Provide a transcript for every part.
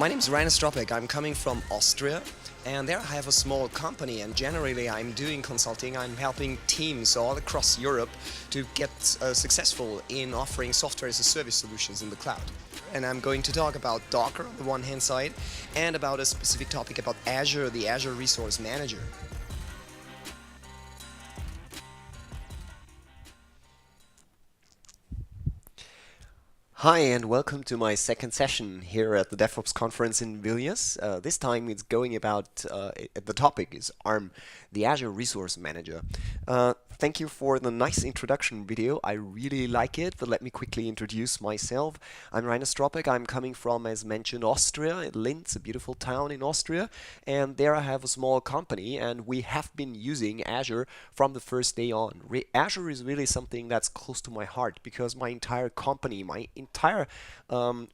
My name is Stropek. I'm coming from Austria, and there I have a small company, and generally I'm doing consulting. I'm helping teams all across Europe to get successful in offering software as a service solutions in the cloud. And I'm going to talk about Docker on the one hand side and about a specific topic about Azure, the Azure Resource Manager. Hi and welcome to my second session here at the DevOps conference in Vilnius. This time it's going about, the topic is ARM, the Azure Resource Manager. Thank you for the nice introduction video. I really like it, but let me quickly introduce myself. I'm Rainer Stropek. I'm coming from, as mentioned, Austria, Linz, a beautiful town in Austria. And there I have a small company, and we have been using Azure from the first day on. Azure is really something that's close to my heart because my entire company, my entire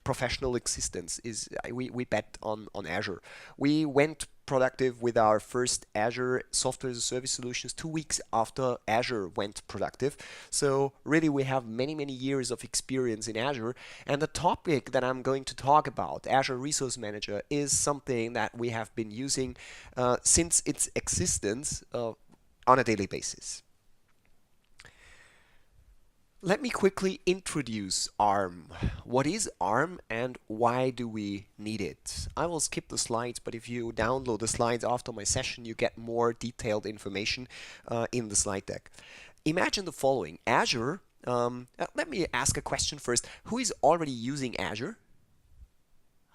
professional existence is, we bet on Azure. We went productive with our first Azure Software as a Service solutions 2 weeks after Azure went productive. So really we have many years of experience in Azure, and the topic that I'm going to talk about, Azure Resource Manager, is something that we have been using since its existence on a daily basis. Let me quickly introduce ARM. What is ARM and why do we need it? I will skip the slides, but if you download the slides after my session, you get more detailed information in the slide deck. Imagine the following. Azure, let me ask a question first. Who is already using Azure?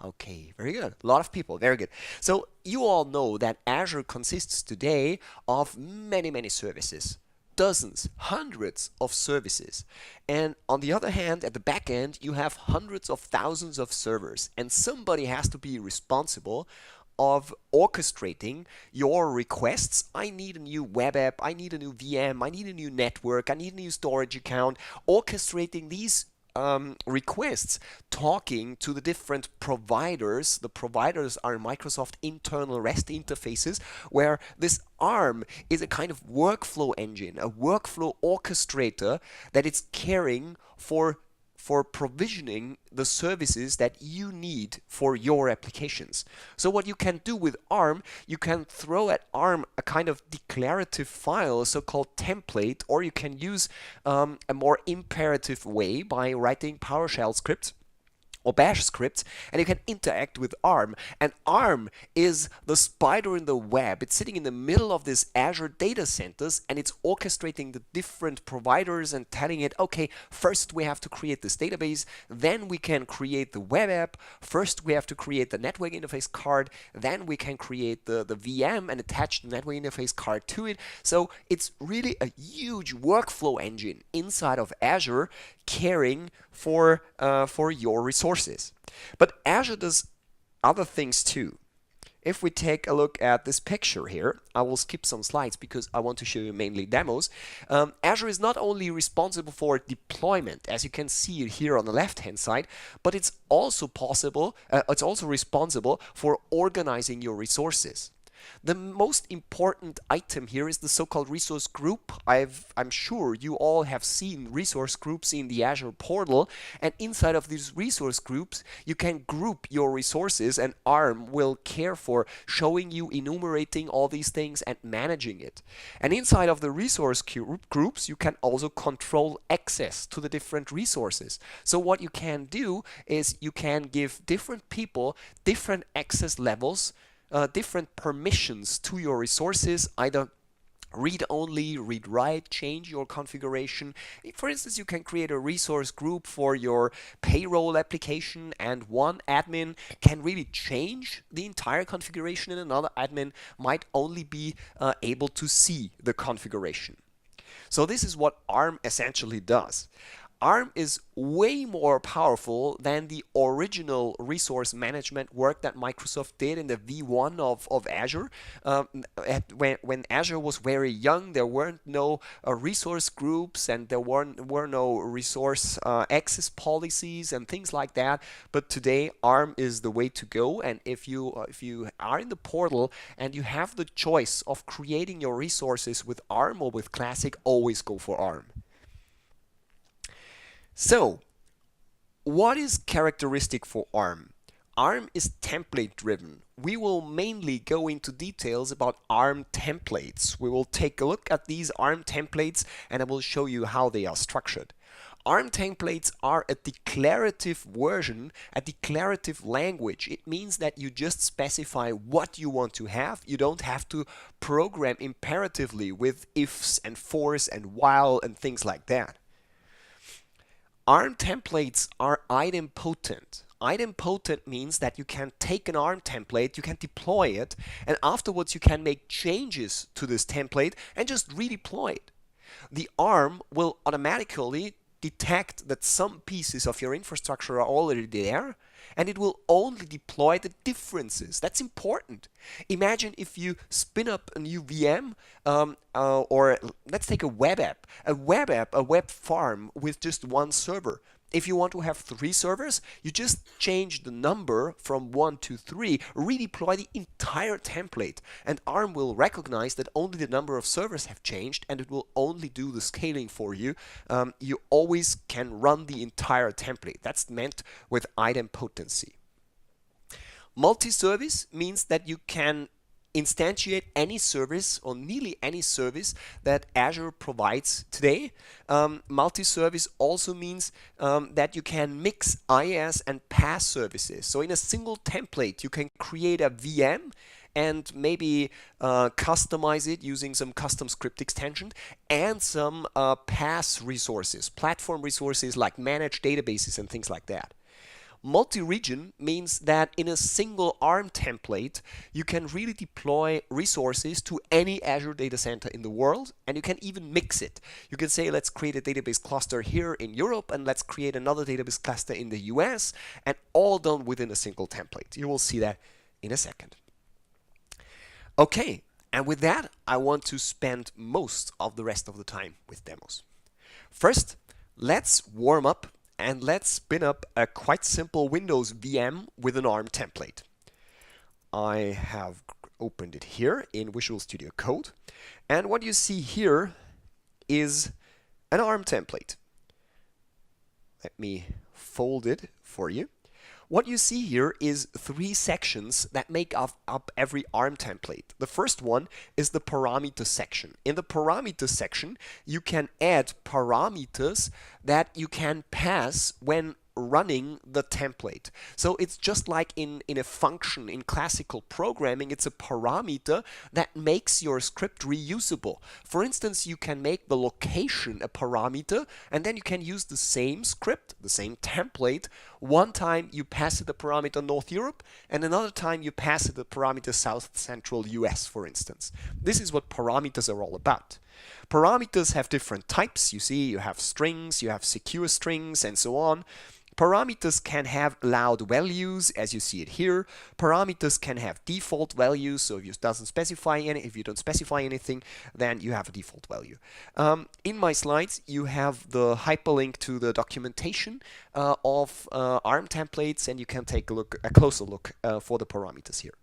Okay, very good. A lot of people, very good. So you all know that Azure consists today of many services. Dozens, hundreds of services. And on the other hand, at the back end, you have hundreds of thousands of servers. And somebody has to be responsible of orchestrating your requests. I need a new web app, I need a new VM, I need a new network, I need a new storage account. Orchestrating these requests, talking to the different providers. The providers are Microsoft internal REST interfaces, where this ARM is a kind of workflow engine, a workflow orchestrator that is caring for provisioning the services that you need for your applications. So what you can do with ARM, you can throw at ARM a kind of declarative file, a so-called template, or you can use a more imperative way by writing PowerShell scripts or bash scripts, and you can interact with ARM. And ARM is the spider in the web. It's sitting in the middle of this Azure data centers, and it's orchestrating the different providers and telling it, okay, first we have to create this database, then we can create the web app, first we have to create the network interface card, then we can create the VM and attach the network interface card to it. So it's really a huge workflow engine inside of Azure, caring for your resources. But Azure does other things too. If we take a look at this picture here, I will skip some slides because I want to show you mainly demos. Azure is not only responsible for deployment, as you can see here on the left-hand side, but it's also responsible for organizing your resources. The most important item here is the so-called resource group. I'm sure you all have seen resource groups in the Azure portal, and inside of these resource groups you can group your resources, and ARM will care for showing you, enumerating all these things and managing it. And inside of the resource groups you can also control access to the different resources. So what you can do is you can give different people different access levels, different permissions to your resources, either read-only, read-write, change your configuration. For instance, you can create a resource group for your payroll application, and one admin can really change the entire configuration, and another admin might only be able to see the configuration. So this is what ARM essentially does. ARM is way more powerful than the original resource management work that Microsoft did in the V1 of Azure. When Azure was very young, there weren't no resource groups, and there were no resource access policies and things like that. But today, ARM is the way to go. And if you are in the portal and you have the choice of creating your resources with ARM or with Classic, always go for ARM. So, what is characteristic for ARM? ARM is template driven. We will mainly go into details about ARM templates. We will take a look at these ARM templates and I will show you how they are structured. ARM templates are a declarative version, a declarative language. It means that you just specify what you want to have. You don't have to program imperatively with ifs and fors and while and things like that. ARM templates are idempotent. Idempotent means that you can take an ARM template, you can deploy it, and afterwards you can make changes to this template and just redeploy it. The ARM will automatically detect that some pieces of your infrastructure are already there, and it will only deploy the differences. That's important. Imagine if you spin up a new VM, or let's take a web app, a web farm with just one server. If you want to have 3 servers, you just change the number from 1 to 3, redeploy the entire template, and ARM will recognize that only the number of servers have changed and it will only do the scaling for you. You always can run the entire template. That's meant with idempotency. Multi-service means that you can instantiate any service or nearly any service that Azure provides today. Multi-service also means that you can mix IaaS and PaaS services. So in a single template, you can create a VM and maybe customize it using some custom script extension and some PaaS resources, platform resources like managed databases and things like that. Multi-region means that in a single ARM template, you can really deploy resources to any Azure data center in the world, and you can even mix it. You can say, let's create a database cluster here in Europe, and let's create another database cluster in the US, and all done within a single template. You will see that in a second. Okay, and with that, I want to spend most of the rest of the time with demos. First, let's warm up and let's spin up a quite simple Windows VM with an ARM template. I have opened it here in Visual Studio Code, and what you see here is an ARM template. Let me fold it for you. What you see here is 3 sections that make up every ARM template. The first one is the parameter section. In the parameter section, you can add parameters that you can pass when running the template. So it's just like in a function in classical programming, it's a parameter that makes your script reusable. For instance, you can make the location a parameter, and then you can use the same script, the same template. One time you pass it the parameter North Europe, and another time you pass it the parameter South Central US, for instance. This is what parameters are all about. Parameters have different types. You see, you have strings, you have secure strings, and so on. Parameters can have allowed values, as you see it here. Parameters can have default values, so if you don't specify anything, then you have a default value. In my slides, you have the hyperlink to the documentation of ARM templates, and you can take a closer look for the parameters here.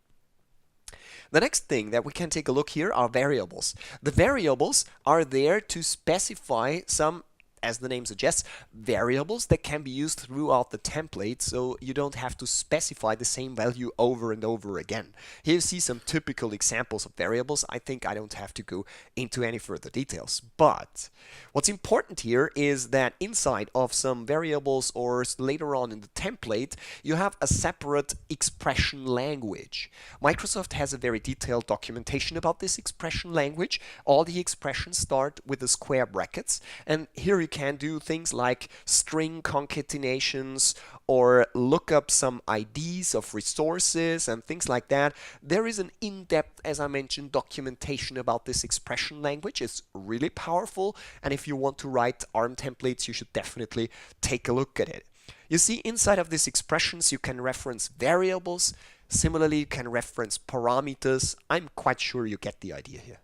The next thing that we can take a look here are variables. The variables are there to specify some, as the name suggests, variables that can be used throughout the template, so you don't have to specify the same value over and over again. Here you see some typical examples of variables. I think I don't have to go into any further details. But what's important here is that inside of some variables or later on in the template, you have a separate expression language. Microsoft has a very detailed documentation about this expression language. All the expressions start with the square brackets, and here you can do things like string concatenations or look up some IDs of resources and things like that. There is an in-depth, as I mentioned, documentation about this expression language. It's really powerful, and if you want to write ARM templates, you should definitely take a look at it. You see, inside of these expressions, you can reference variables. Similarly, you can reference parameters. I'm quite sure you get the idea here.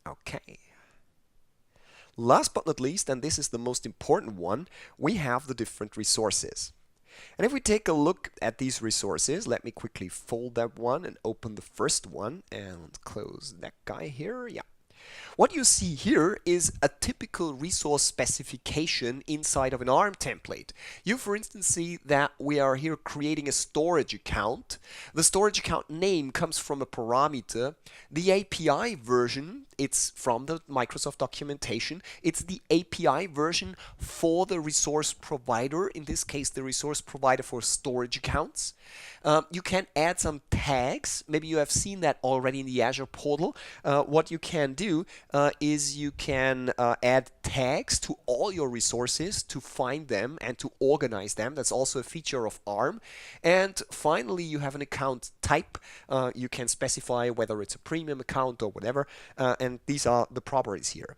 Okay. Last but not least, and this is the most important one, we have the different resources. And if we take a look at these resources, let me quickly fold that one and open the first one and close that guy here. Yeah. What you see here is a typical resource specification inside of an ARM template. You, for instance, see that we are here creating a storage account. The storage account name comes from a parameter. The API version, it's from the Microsoft documentation. It's the API version for the resource provider, in this case, the resource provider for storage accounts. You can add some tags. Maybe you have seen that already in the Azure portal. What you can do is you can add tags to all your resources to find them and to organize them. That's also a feature of ARM. And finally, you have an account type. You can specify whether it's a premium account or whatever. And these are the properties here.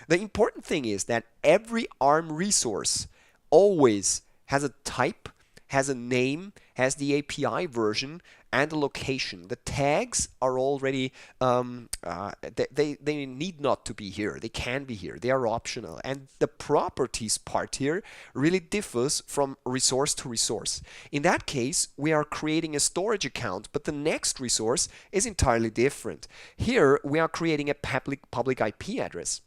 The important thing is that every ARM resource always has a type, has a name, has the API version, and a location. The tags are already, they need not to be here. They can be here. They are optional. And the properties part here really differs from resource to resource. In that case, we are creating a storage account, but the next resource is entirely different. Here, we are creating a public IP address.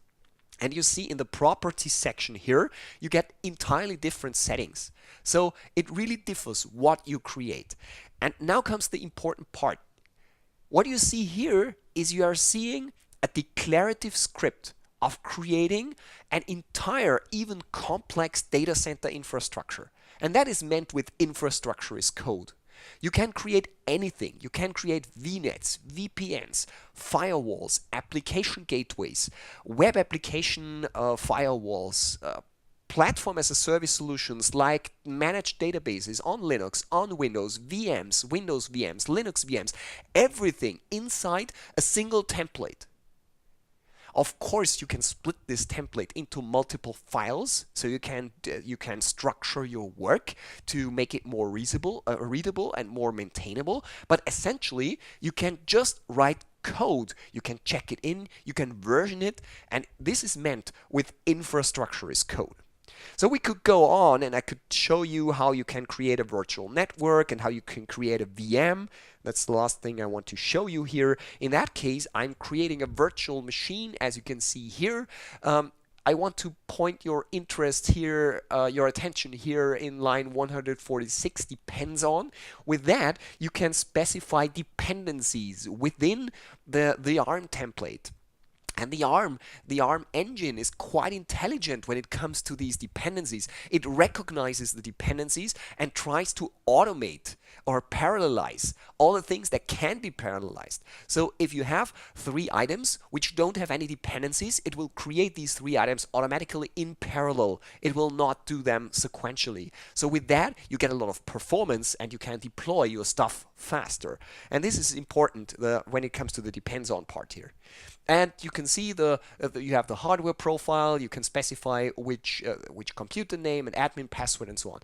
And you see in the properties section here, you get entirely different settings. So it really differs what you create. And now comes the important part. What you see here is you are seeing a declarative script of creating an entire, even complex data center infrastructure. And that is meant with infrastructure as code. You can create anything. You can create VNets, VPNs, firewalls, application gateways, web application firewalls, platform as a service solutions like managed databases on Linux, on Windows, VMs, Windows VMs, Linux VMs, everything inside a single template. Of course, you can split this template into multiple files, so you can structure your work to make it more readable and more maintainable. But essentially, you can just write code. You can check it in, you can version it, and this is meant with infrastructure as code. So we could go on and I could show you how you can create a virtual network and how you can create a VM. That's the last thing I want to show you here. In that case, I'm creating a virtual machine, as you can see here. I want to point your interest here, your attention here in line 146 depends on. With that, you can specify dependencies within the ARM template. And the ARM engine is quite intelligent when it comes to these dependencies. It recognizes the dependencies and tries to automate or parallelize all the things that can be parallelized. So if you have 3 items which don't have any dependencies, it will create these 3 items automatically in parallel. It will not do them sequentially. So with that, you get a lot of performance and you can deploy your stuff faster. And this is important when it comes to the depends on part here. And you can see you have the hardware profile. You can specify which computer name and admin password and so on.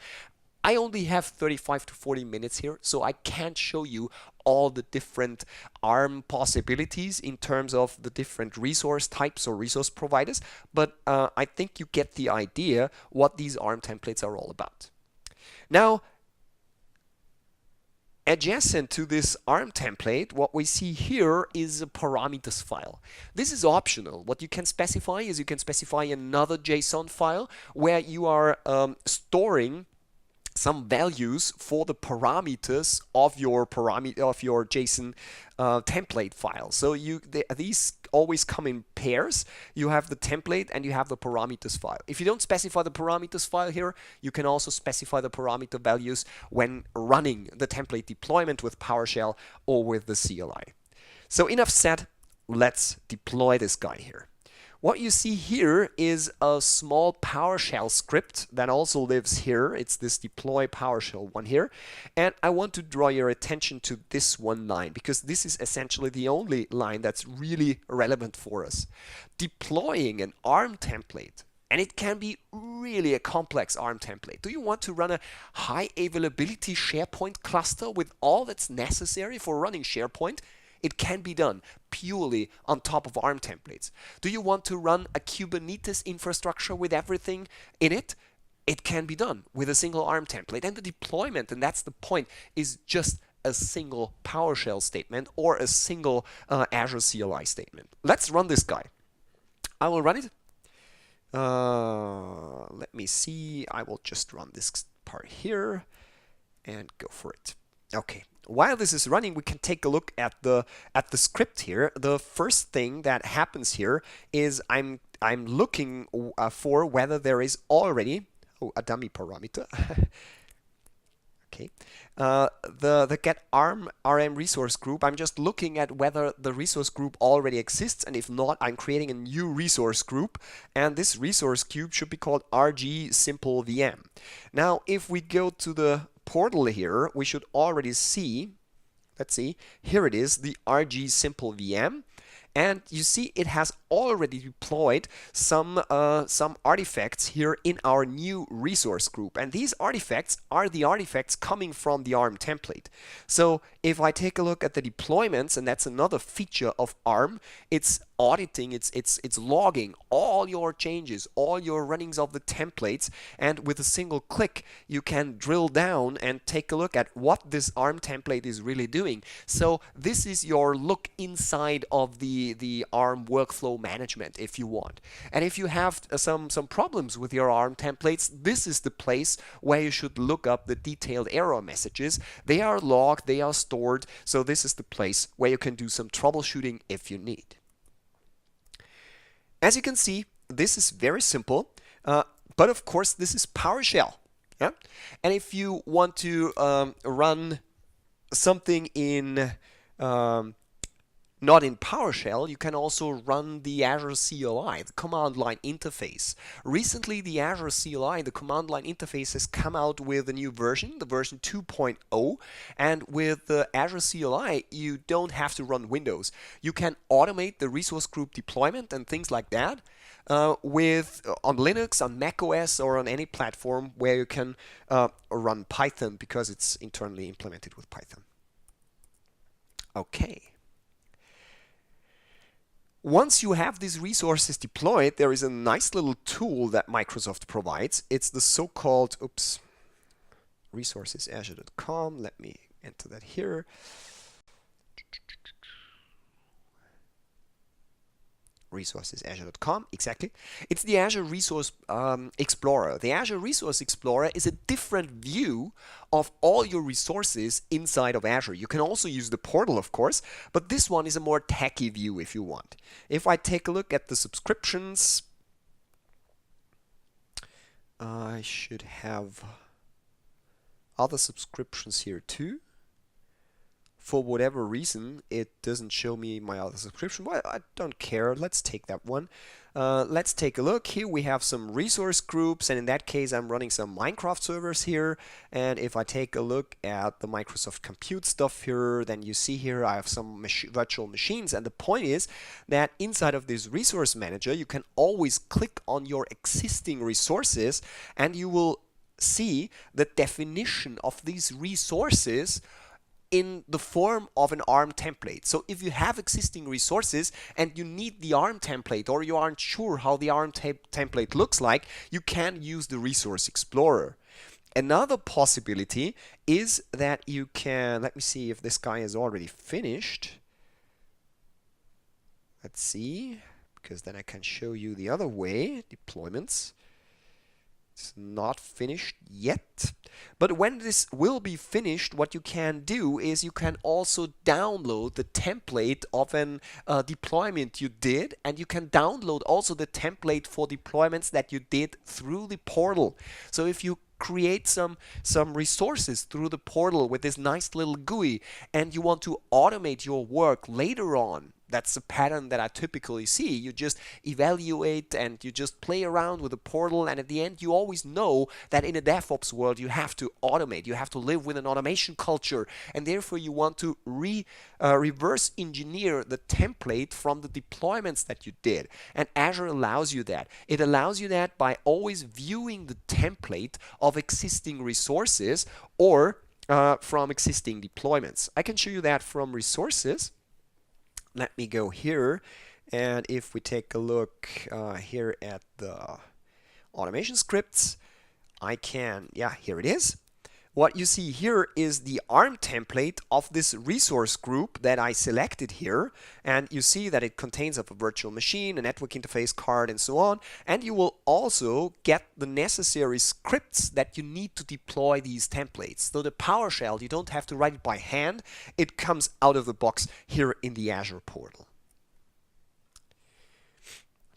I only have 35 to 40 minutes here, so I can't show you all the different ARM possibilities in terms of the different resource types or resource providers, but I think you get the idea what these ARM templates are all about. Now, adjacent to this ARM template, what we see here is a parameters file. This is optional. What you can specify is you can specify another JSON file where you are storing some values for the parameters of your JSON template file. So these always come in pairs. You have the template and you have the parameters file. If you don't specify the parameters file here, you can also specify the parameter values when running the template deployment with PowerShell or with the CLI. So enough said, let's deploy this guy here. What you see here is a small PowerShell script that also lives here. It's this deploy PowerShell one here. And I want to draw your attention to this one line because this is essentially the only line that's really relevant for us. Deploying an ARM template, and it can be really a complex ARM template. Do you want to run a high availability SharePoint cluster with all that's necessary for running SharePoint? It can be done purely on top of ARM templates. Do you want to run a Kubernetes infrastructure with everything in it? It can be done with a single ARM template. And the deployment, and that's the point, is just a single PowerShell statement or a single Azure CLI statement. Let's run this guy. I will run it. Let me see. I will just run this part here and go for it. Okay. While this is running, we can take a look at the script here. The first thing that happens here is I'm looking for whether there is already a dummy parameter. Okay, the get rm resource group. I'm just looking at whether the resource group already exists, and if not, I'm creating a new resource group, and this resource group should be called rg simple VM. Now, if we go to the portal here, we should already see. Let's see. Here it is, the rg simple VM. And you see it has already deployed some artifacts here in our new resource group. And these artifacts are the artifacts coming from the ARM template. So if I take a look at the deployments, and that's another feature of ARM, it's auditing, it's logging all your changes, all your runnings of the templates, and with a single click you can drill down and take a look at what this ARM template is really doing. So this is your look inside of the ARM workflow management, if you want. And if you have some problems with your ARM templates, this is the place where you should look up the detailed error messages. They are logged, they are stored, so this is the place where you can do some troubleshooting if you need. As you can see, this is very simple, but of course this is PowerShell. Yeah? And if you want to run something in not in PowerShell, you can also run the Azure CLI, the command line interface. Recently, the Azure CLI, the command line interface, has come out with a new version, the version 2.0. And with the Azure CLI, you don't have to run Windows. You can automate the resource group deployment and things like that on Linux, on macOS, or on any platform where you can run Python, because it's internally implemented with Python. Okay. Once you have these resources deployed, there is a nice little tool that Microsoft provides. It's the so-called, resourcesazure.com. Let me enter that here. Resourcesazure.com, exactly. It's the Azure Resource Explorer. The Azure Resource Explorer is a different view of all your resources inside of Azure. You can also use the portal, of course, but this one is a more techy view if you want. If I take a look at the subscriptions, I should have other subscriptions here too. For whatever reason, it doesn't show me my other subscription. Well, I don't care. Let's take that one. Let's take a look. Here we have some resource groups, and in that case, I'm running some Minecraft servers here. And if I take a look at the Microsoft Compute stuff here, then you see here I have some virtual machines. And the point is that inside of this resource manager, you can always click on your existing resources, and you will see the definition of these resources in the form of an ARM template. So if you have existing resources and you need the ARM template, or you aren't sure how the ARM template looks like, you can use the Resource Explorer. Another possibility is that you can, let me see if this guy is already finished. Let's see, because then I can show you the other way, deployments. It's not finished yet, but when this will be finished, what you can do is you can also download the template of an deployment you did, and you can download also the template for deployments that you did through the portal. So if you create some resources through the portal with this nice little GUI, and you want to automate your work later on, that's the pattern that I typically see. You just evaluate and you just play around with the portal, and at the end you always know that in a DevOps world you have to automate, you have to live with an automation culture, and therefore you want to reverse engineer the template from the deployments that you did. And Azure allows you that. It allows you that by always viewing the template of existing resources or from existing deployments. I can show you that from resources. Let me go here, and if we take a look here at the automation scripts, I can, yeah, here it is. What you see here is the ARM template of this resource group that I selected here. And you see that it contains of a virtual machine, a network interface card, and so on. And you will also get the necessary scripts that you need to deploy these templates. So the PowerShell, you don't have to write it by hand. It comes out of the box here in the Azure portal.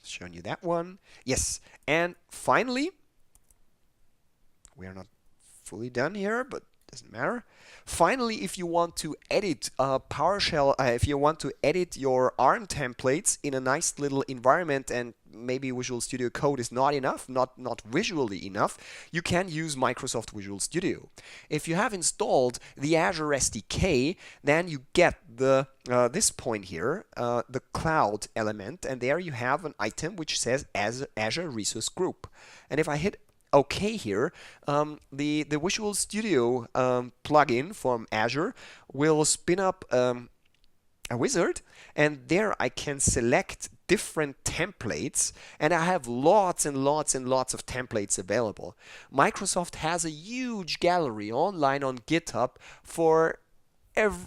Showing you that one. Yes. And finally, we are not fully done here, but doesn't matter. Finally, if you want to edit PowerShell, if you want to edit your ARM templates in a nice little environment, and maybe Visual Studio Code is not enough, not visually enough, you can use Microsoft Visual Studio. If you have installed the Azure SDK, then you get the this point here, the cloud element, and there you have an item which says Azure Resource Group. And if I hit OK here, the Visual Studio plugin from Azure will spin up a wizard, and there I can select different templates, and I have lots and lots and lots of templates available. Microsoft has a huge gallery online on GitHub for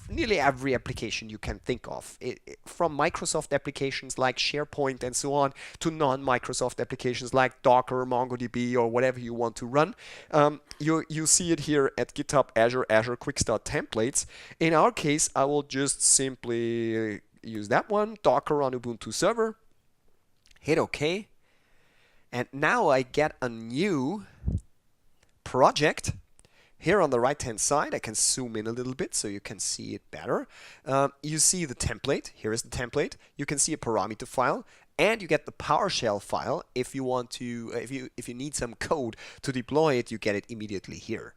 nearly every application you can think of, from Microsoft applications like SharePoint and so on to non-Microsoft applications like Docker, MongoDB, or whatever you want to run. You see it here at GitHub Azure Quick Start Templates. In our case, I will just simply use that one, Docker on Ubuntu server, hit OK, and now I get a new project. Here on the right-hand side, I can zoom in a little bit so you can see it better. You see the template. Here is the template. You can see a parameter file, and you get the PowerShell file. If you want to, if you need some code to deploy it, you get it immediately here.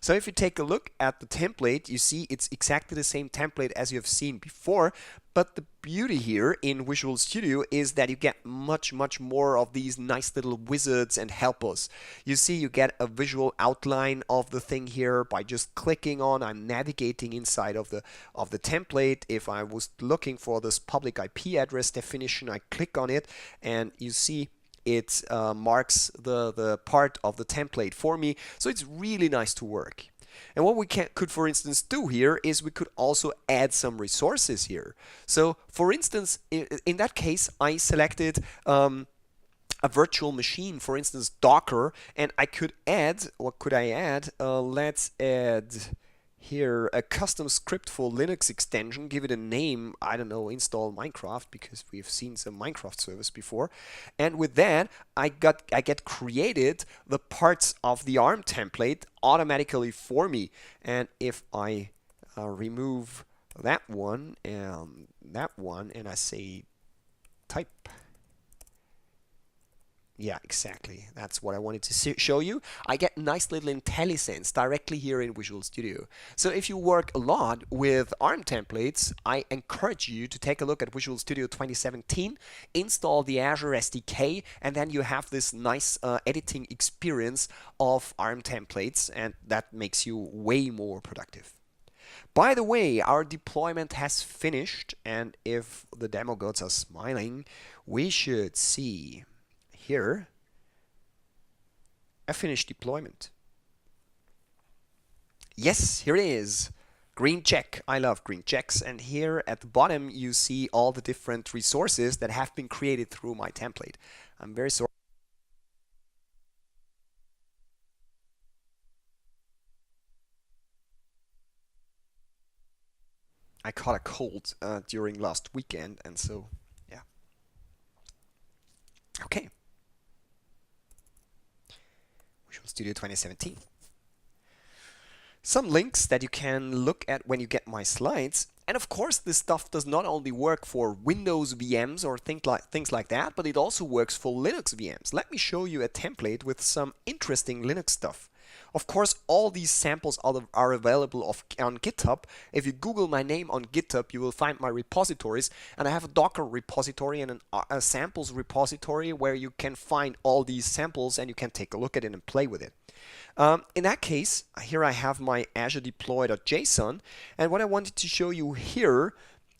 So if you take a look at the template, you see it's exactly the same template as you have seen before, but the beauty here in Visual Studio is that you get much more of these nice little wizards and helpers. You see you get a visual outline of the thing here by just clicking on. I'm navigating inside of the template. If I was looking for this public IP address definition, I click on it, and you see it marks the part of the template for me. So it's really nice to work. And what we could, for instance, do here is we could also add some resources here. So, for instance, in that case, I selected a virtual machine, for instance, Docker, and I could add, what could I add? Let's add here a custom script for Linux extension, give it a name, I don't know, install Minecraft, because we've seen some Minecraft service before. And with that, I get created the parts of the ARM template automatically for me. And if I remove that one and I say type, yeah, exactly. That's what I wanted to show you. I get nice little IntelliSense directly here in Visual Studio. So if you work a lot with ARM templates, I encourage you to take a look at Visual Studio 2017, install the Azure SDK, and then you have this nice editing experience of ARM templates, and that makes you way more productive. By the way, our deployment has finished, and if the demo gods are smiling, we should see here a finished deployment. Yes, here it is. Green check. I love green checks. And here at the bottom you see all the different resources that have been created through my template. I'm very sorry. I caught a cold during last weekend, and so yeah. Okay. Visual Studio 2017. Some links that you can look at when you get my slides. And of course, this stuff does not only work for Windows VMs or things like that, but it also works for Linux VMs. Let me show you a template with some interesting Linux stuff. Of course, all these samples are available on GitHub. If you Google my name on GitHub, you will find my repositories. And I have a Docker repository and a samples repository where you can find all these samples and you can take a look at it and play with it. In that case, here I have my Azure deploy.json. And what I wanted to show you here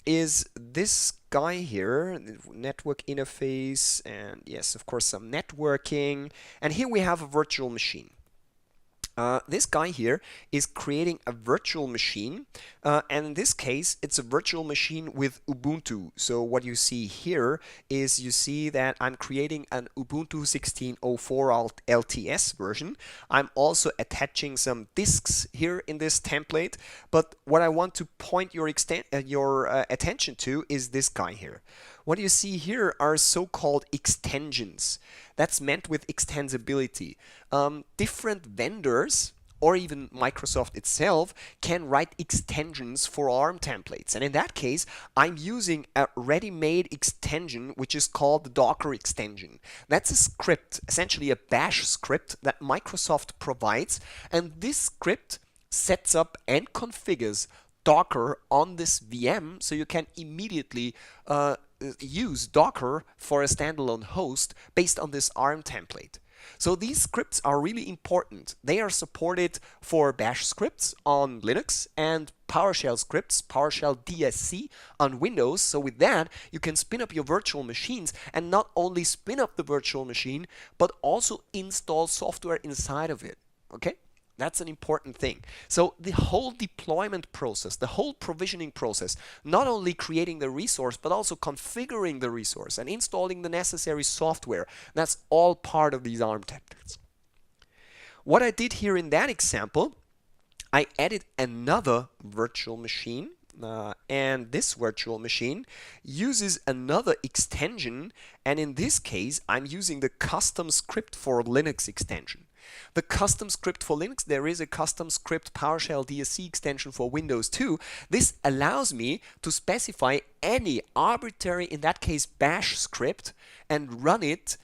is this guy here, network interface, and yes, of course, some networking. And here we have a virtual machine. This guy here is creating a virtual machine, and in this case it's a virtual machine with Ubuntu. So what you see here is you see that I'm creating an Ubuntu 16.04 LTS version. I'm also attaching some disks here in this template, but what I want to point your attention to is this guy here. What you see here are so-called extensions. That's meant with extensibility. Different vendors or even Microsoft itself can write extensions for ARM templates. And in that case, I'm using a ready-made extension which is called the Docker extension. That's a script, essentially a bash script that Microsoft provides, and this script sets up and configures Docker on this VM so you can immediately use Docker for a standalone host based on this ARM template. So these scripts are really important. They are supported for bash scripts on Linux and PowerShell scripts, PowerShell DSC on Windows. So with that, you can spin up your virtual machines and not only spin up the virtual machine, but also install software inside of it. Okay? That's an important thing. So the whole deployment process, the whole provisioning process, not only creating the resource, but also configuring the resource and installing the necessary software, that's all part of these ARM templates. What I did here in that example, I added another virtual machine, and this virtual machine uses another extension, and in this case, I'm using the custom script for Linux extension. The custom script for Linux, there is a custom script PowerShell DSC extension for Windows too. This allows me to specify any arbitrary, in that case, bash script and run it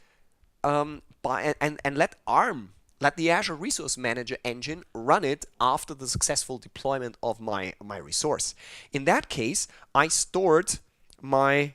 and let ARM, let the Azure Resource Manager engine run it after the successful deployment of my resource. In that case, I stored my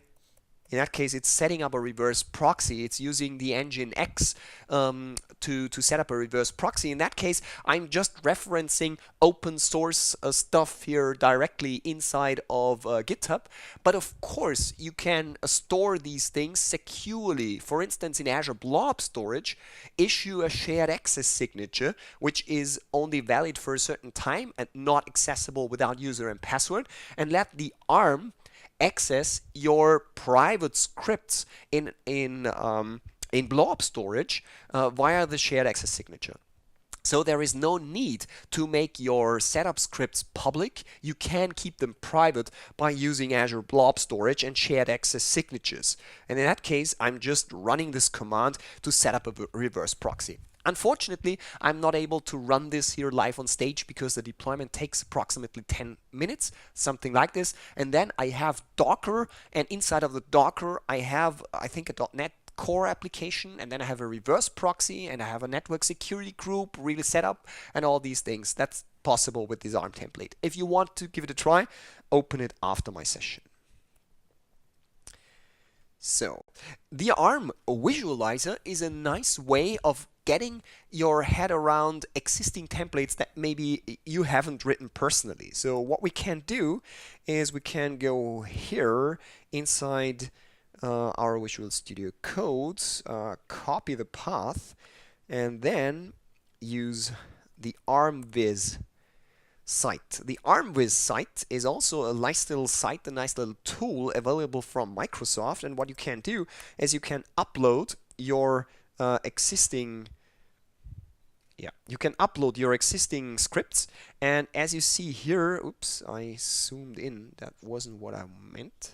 in that case, it's setting up a reverse proxy. It's using the engine X to set up a reverse proxy. In that case, I'm just referencing open source stuff here directly inside of GitHub. But of course, you can store these things securely. For instance, in Azure Blob Storage, issue a shared access signature, which is only valid for a certain time and not accessible without user and password, and let the ARM access your private scripts in blob storage via the shared access signature. So there is no need to make your setup scripts public. You can keep them private by using Azure Blob Storage and shared access signatures. And in that case, I'm just running this command to set up a reverse proxy. Unfortunately, I'm not able to run this here live on stage because the deployment takes approximately 10 minutes, something like this. And then I have Docker, and inside of the Docker, I have, I think, a .NET Core application, and then I have a reverse proxy, and I have a network security group really set up, and all these things. That's possible with this ARM template. If you want to give it a try, open it after my session. So, the ARM visualizer is a nice way of getting your head around existing templates that maybe you haven't written personally. So what we can do is we can go here inside our Visual Studio Codes, copy the path, and then use the ARMViz site. The ARMViz site is also a nice little site, a nice little tool available from Microsoft. And what you can do is you can upload your existing scripts, and as you see here, oops, I zoomed in, that wasn't what I meant.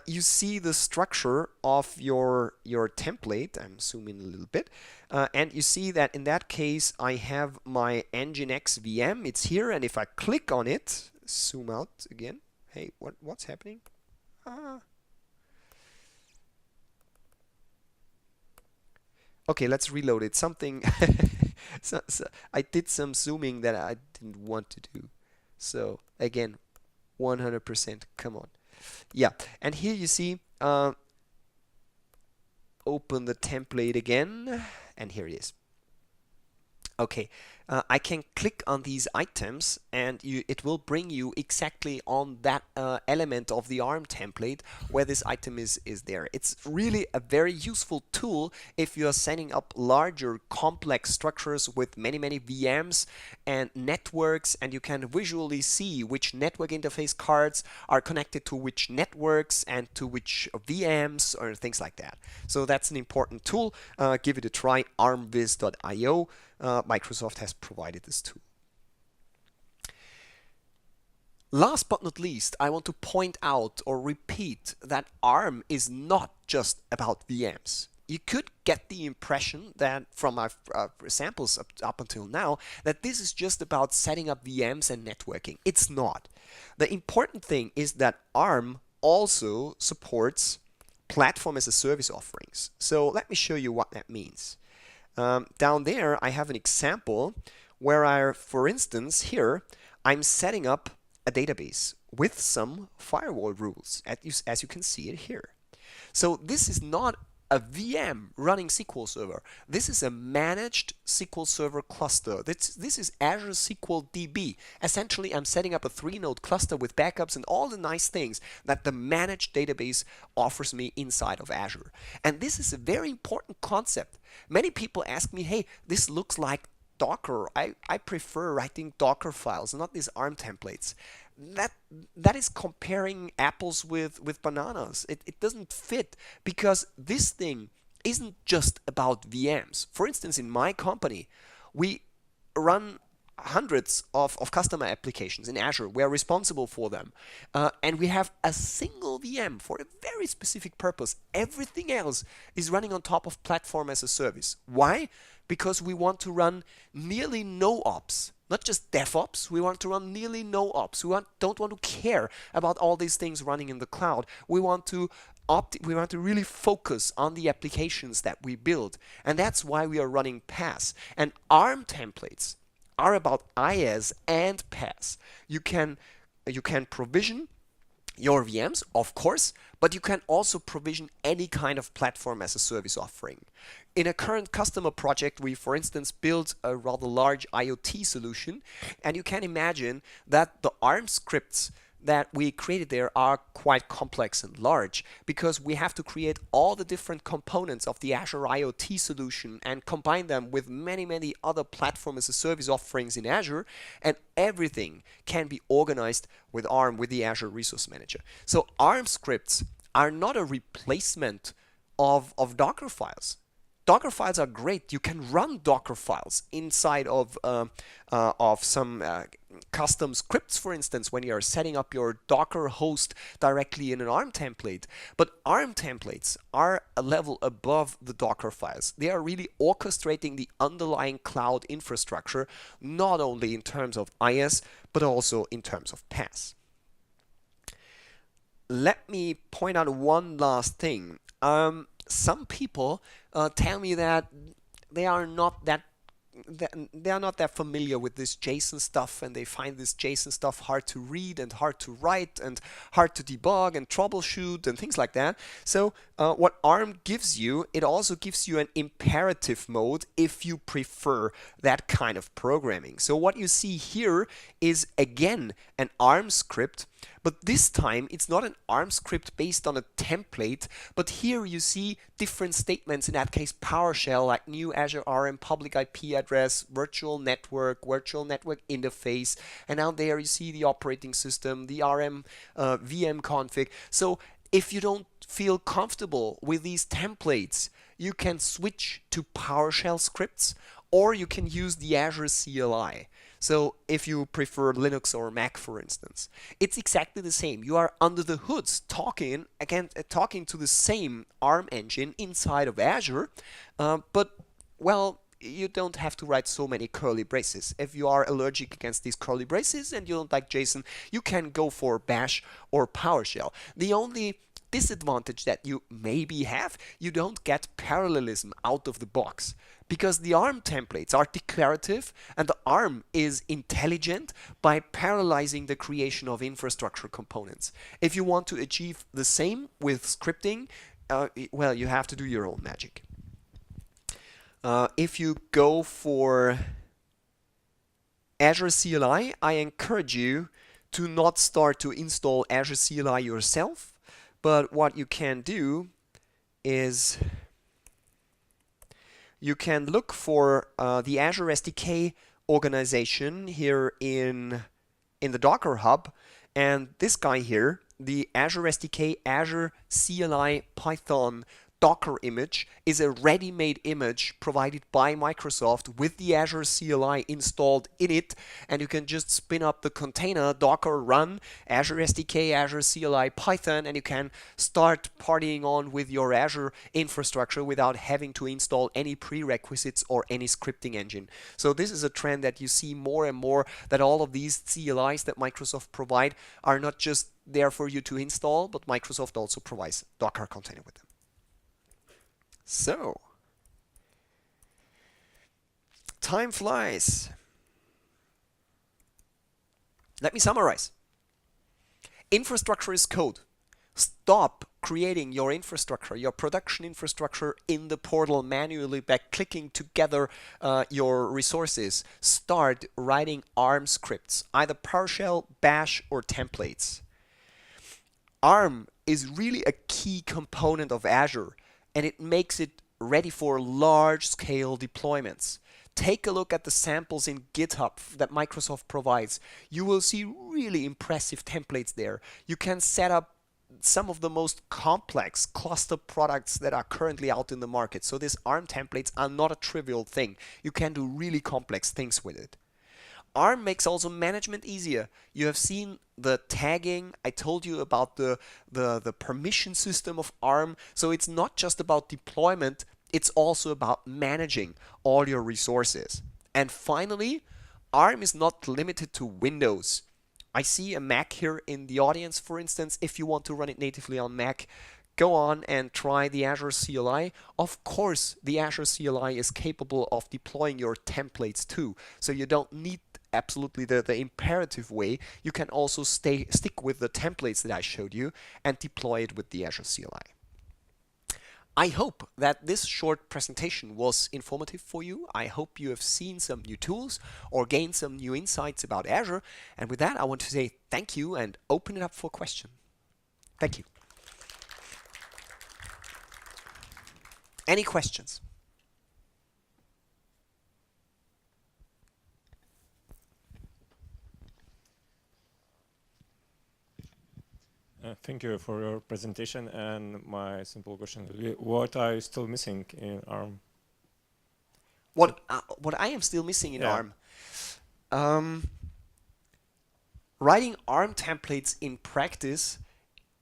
You see the structure of your template. I'm zooming a little bit, and you see that in that case I have my Nginx VM. It's here, and if I click on it, zoom out again. Hey, what's happening? Okay, let's reload it. Something so I did some zooming that I didn't want to do. So again, 100%. Come on. Yeah, and here you see, open the template again, and here it is. Okay, I can click on these items and it will bring you exactly on that element of the ARM template where this item is there. It's really a very useful tool if you are setting up larger complex structures with many VMs and networks, and you can visually see which network interface cards are connected to which networks and to which VMs or things like that. So that's an important tool. Give it a try, armviz.io. Microsoft has provided this tool. Last but not least, I want to point out or repeat that ARM is not just about VMs. You could get the impression that from my samples up until now that this is just about setting up VMs and networking. It's not. The important thing is that ARM also supports platform as a service offerings. So let me show you what that means. Down there, I have an example where for instance, here, I'm setting up a database with some firewall rules, as you can see it here. So this is not a VM running SQL Server. This is a managed SQL Server cluster. This is Azure SQL DB. Essentially, I'm setting up a 3-node cluster with backups and all the nice things that the managed database offers me inside of Azure. And this is a very important concept. Many people ask me, hey, this looks like Docker. I prefer writing Docker files, not these ARM templates. That is comparing apples with bananas. It doesn't fit, because this thing isn't just about VMs. For instance, in my company, we run hundreds of customer applications in Azure. We're responsible for them. And we have a single VM for a very specific purpose. Everything else is running on top of platform as a service. Why? Because we want to run nearly no ops. Not just DevOps, we want to run nearly no ops. We don't want to care about all these things running in the cloud. We want to really focus on the applications that we build. And that's why we are running PaaS. And ARM templates are about IaaS and PaaS. You can provision your VMs, of course, but you can also provision any kind of platform as a service offering. In a current customer project, we, for instance, built a rather large IoT solution, and you can imagine that the ARM scripts that we created there are quite complex and large, because we have to create all the different components of the Azure IoT solution and combine them with many other platform as a service offerings in Azure, and everything can be organized with ARM, with the Azure Resource Manager. So ARM scripts are not a replacement of Docker files. Docker files are great. You can run Docker files inside of some custom scripts, for instance, when you are setting up your Docker host directly in an ARM template. But ARM templates are a level above the Docker files. They are really orchestrating the underlying cloud infrastructure, not only in terms of IaaS, but also in terms of PaaS. Let me point out one last thing. Some people tell me that they are not that familiar with this JSON stuff, and they find this JSON stuff hard to read and hard to write and hard to debug and troubleshoot and things like that. So what ARM gives you, it also gives you an imperative mode if you prefer that kind of programming. So what you see here is again an ARM script, but this time it's not an ARM script based on a template, but here you see different statements, in that case PowerShell, like new Azure RM public IP address, virtual network interface, and down there you see the operating system, the RM VM config. So if you don't feel comfortable with these templates, you can switch to PowerShell scripts, or you can use the Azure CLI. So if you prefer Linux or Mac, for instance, it's exactly the same. You are under the hoods talking to the same ARM engine inside of Azure, but well, you don't have to write so many curly braces. If you are allergic against these curly braces and you don't like JSON, you can go for Bash or PowerShell. The only disadvantage that you maybe have, you don't get parallelism out of the box, because the ARM templates are declarative and the ARM is intelligent by parallelizing the creation of infrastructure components. If you want to achieve the same with scripting, well, you have to do your own magic. If you go for Azure CLI, I encourage you to not start to install Azure CLI yourself, but what you can do is you can look for the Azure SDK organization here in the Docker Hub, and this guy here, the Azure SDK Azure CLI Python Docker image, is a ready-made image provided by Microsoft with the Azure CLI installed in it, and you can just spin up the container Docker run Azure SDK Azure CLI Python, and you can start partying on with your Azure infrastructure without having to install any prerequisites or any scripting engine. So this is a trend that you see more and more, that all of these CLIs that Microsoft provide are not just there for you to install, but Microsoft also provides Docker container with them. So, time flies. Let me summarize. Infrastructure is code. Stop creating your infrastructure, your production infrastructure in the portal manually by clicking together your resources. Start writing ARM scripts, either PowerShell, Bash, or templates. ARM is really a key component of Azure, and it makes it ready for large-scale deployments. Take a look at the samples in GitHub that Microsoft provides. You will see really impressive templates there. You can set up some of the most complex cluster products that are currently out in the market. So these ARM templates are not a trivial thing. You can do really complex things with it. ARM makes also management easier. You have seen the tagging. I told you about the permission system of ARM. So it's not just about deployment, it's also about managing all your resources. And finally, ARM is not limited to Windows. I see a Mac here in the audience, for instance. If you want to run it natively on Mac, go on and try the Azure CLI. Of course, the Azure CLI is capable of deploying your templates too. So you don't need absolutely the imperative way. You can also stick with the templates that I showed you and deploy it with the Azure CLI. I hope that this short presentation was informative for you. I hope you have seen some new tools or gained some new insights about Azure. And with that, I want to say thank you and open it up for questions. Thank you. Any questions? Thank you for your presentation, and my simple question will be, what are you still missing in ARM? What I am still missing in ARM? Writing ARM templates in practice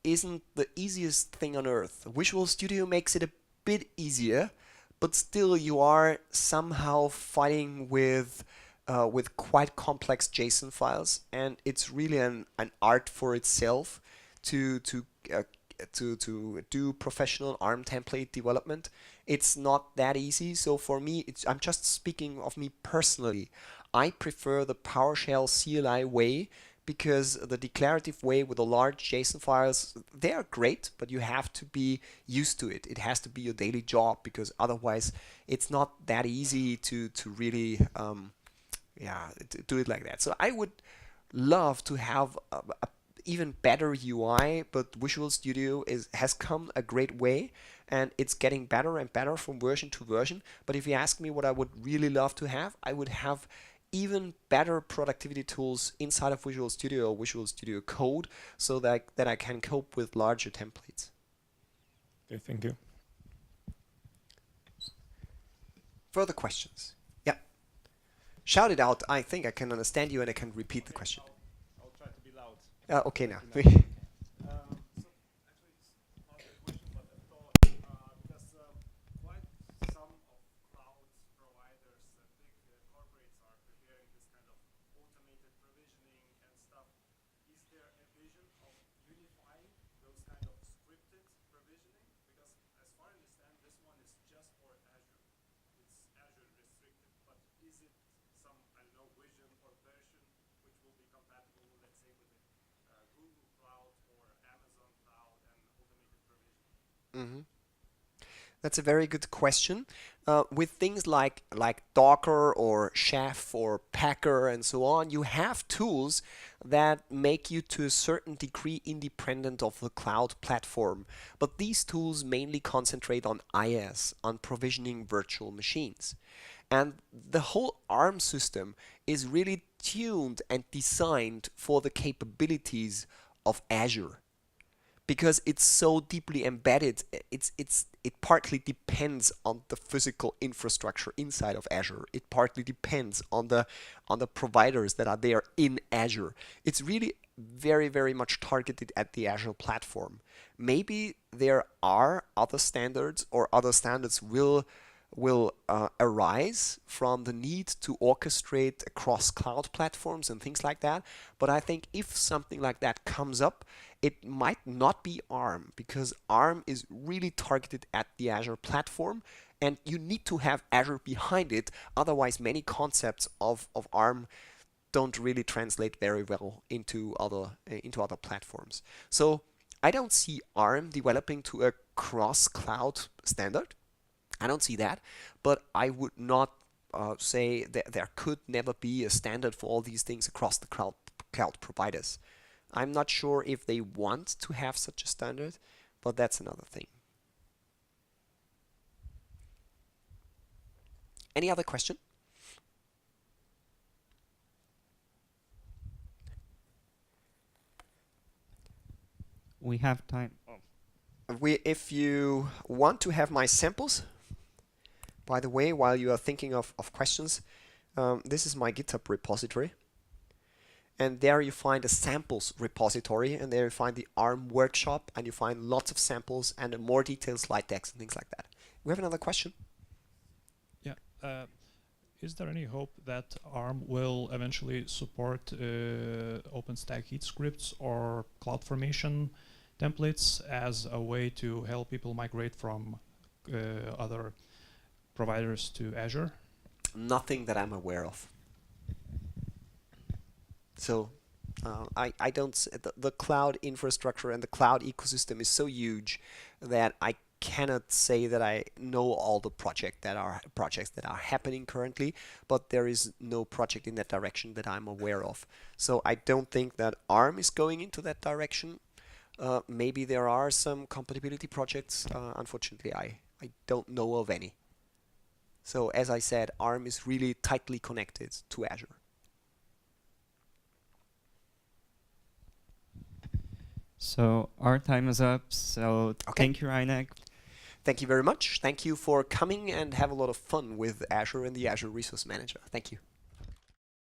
isn't the easiest thing on earth. Visual Studio makes it a bit easier, but still you are somehow fighting with quite complex JSON files, and it's really an art for itself to do professional ARM template development. It's not that easy. So for me, I'm just speaking of me personally. I prefer the PowerShell CLI way, because the declarative way with the large JSON files, they are great, but you have to be used to it. It has to be your daily job, because otherwise it's not that easy to really do it like that. So I would love to have a even better UI, but Visual Studio has come a great way, and it's getting better and better from version to version. But if you ask me what I would really love to have, I would have even better productivity tools inside of Visual Studio or Visual Studio Code, so that I can cope with larger templates. Okay, thank you. Further questions? Yeah. Shout it out. I think I can understand you and I can repeat the question. I'll try to be loud. Okay, now. That's a very good question. With things like Docker or Chef or Packer and so on, you have tools that make you to a certain degree independent of the cloud platform. But these tools mainly concentrate on IaaS, on provisioning virtual machines. And the whole ARM system is really tuned and designed for the capabilities of Azure because it's so deeply embedded. It partly depends on the physical infrastructure inside of Azure. It partly depends on the providers that are there in Azure. It's really very much targeted at the Azure platform. Maybe there are other standards, or other standards will arise from the need to orchestrate across cloud platforms and things like that. But I think if something like that comes up, it might not be ARM, because ARM is really targeted at the Azure platform, and you need to have Azure behind it. Otherwise, many concepts of ARM don't really translate very well into other platforms. So I don't see ARM developing to a cross-cloud standard. I don't see that, but I would not say that there could never be a standard for all these things across the cloud providers. I'm not sure if they want to have such a standard, but that's another thing. Any other question? We have time. If you want to have my samples, by the way, while you are thinking of questions, this is my GitHub repository. And there you find a samples repository, and there you find the ARM workshop, and you find lots of samples and more detailed slide decks and things like that. We have another question. Yeah. Is there any hope that ARM will eventually support OpenStack heat scripts or CloudFormation templates as a way to help people migrate from other providers to Azure? Nothing that I'm aware of. So I don't. The cloud infrastructure and the cloud ecosystem is so huge that I cannot say that I know all the projects that are happening currently. But there is no project in that direction that I'm aware of. So I don't think that ARM is going into that direction. Maybe there are some compatibility projects. Unfortunately, I don't know of any. So as I said, ARM is really tightly connected to Azure. So our time is up. So Thank you, Reinek. Thank you very much. Thank you for coming, and have a lot of fun with Azure and the Azure Resource Manager. Thank you.